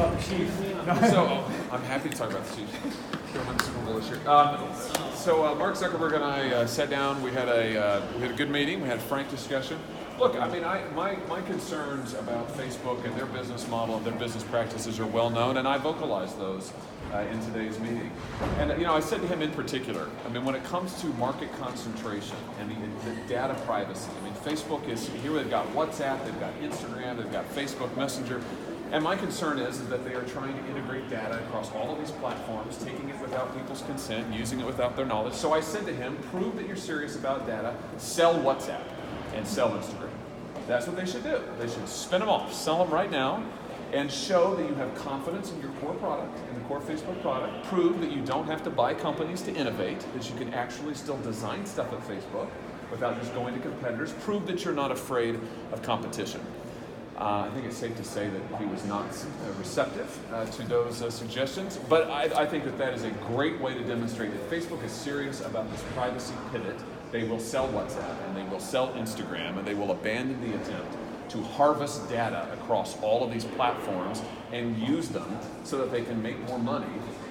about the Chiefs. So I'm happy to talk about the Chiefs. Don't win the Super Bowl this year. So Mark Zuckerberg and I sat down. We had a good meeting. We had a frank discussion. Look, I mean, my concerns about Facebook and their business model and their business practices are well known, and I vocalized those in today's meeting. And I said to him in particular, I mean, when it comes to market concentration and the data privacy, I mean, Facebook is here. They've got WhatsApp, they've got Instagram, they've got Facebook Messenger. And my concern is that they are trying to integrate data across all of these platforms, taking it without people's consent, using it without their knowledge. So I said to him, prove that you're serious about data, sell WhatsApp and sell Instagram. That's what they should do. They should spin them off, sell them right now, and show that you have confidence in your core product, in the core Facebook product. Prove that you don't have to buy companies to innovate, that you can actually still design stuff at Facebook without just going to competitors. Prove that you're not afraid of competition. I think it's safe to say that he was not receptive to those suggestions, but I think that is a great way to demonstrate that Facebook is serious about this privacy pivot. They will sell WhatsApp and they will sell Instagram and they will abandon the attempt to harvest data across all of these platforms and use them so that they can make more money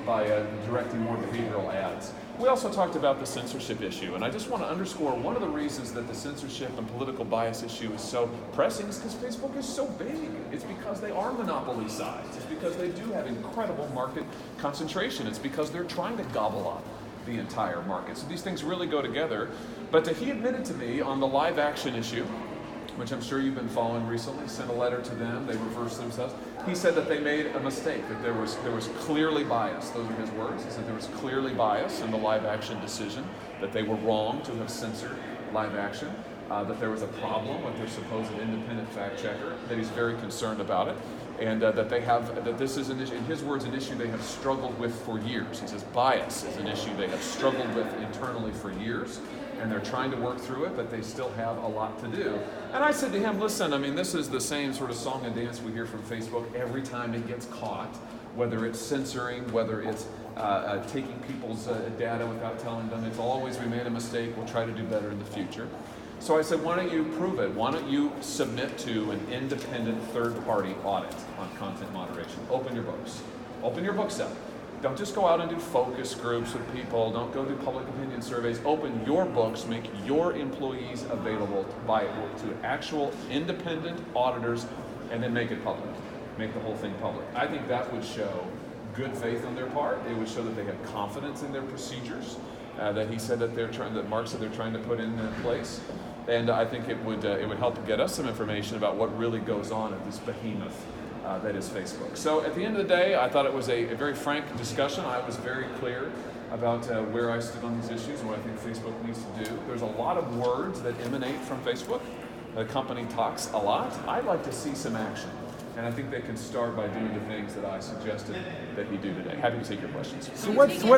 by directing more behavioral ads. We also talked about the censorship issue, and I just want to underscore one of the reasons that the censorship and political bias issue is so pressing is because Facebook is so big. It's because they are monopoly sized. It's because they do have incredible market concentration. It's because they're trying to gobble up the entire market. So these things really go together. But he admitted to me on the live action issue, which I'm sure you've been following recently, sent a letter to them, they reversed themselves. He said that they made a mistake, that there was clearly bias. Those are his words. He said there was clearly bias in the live action decision, that they were wrong to have censored live action, that there was a problem with their supposed independent fact checker, that he's very concerned about it, and that this is an issue, in his words, an issue they have struggled with for years. He says bias is an issue they have struggled with internally for years, and they're trying to work through it, but they still have a lot to do. And I said to him, listen, I mean, this is the same sort of song and dance we hear from Facebook every time it gets caught, whether it's censoring, whether it's taking people's data without telling them. It's always, we made a mistake, we'll try to do better in the future. So I said, why don't you prove it? Why don't you submit to an independent third-party audit on content moderation? Open your books. Open your books up. Don't just go out and do focus groups with people. Don't go do public opinion surveys. Open your books, make your employees available to actual independent auditors, and then make it public. Make the whole thing public. I think that would show good faith on their part. It would show that they have confidence in their procedures that he said that Mark said they're trying to put in place. And I think it would help get us some information about what really goes on at this behemoth that is Facebook. So at the end of the day, I thought it was a very frank discussion. I was very clear about where I stood on these issues and what I think Facebook needs to do. There's a lot of words that emanate from Facebook. The company talks a lot. I'd like to see some action. And I think they can start by doing the things that I suggested that he do today. Happy to take your questions. So what's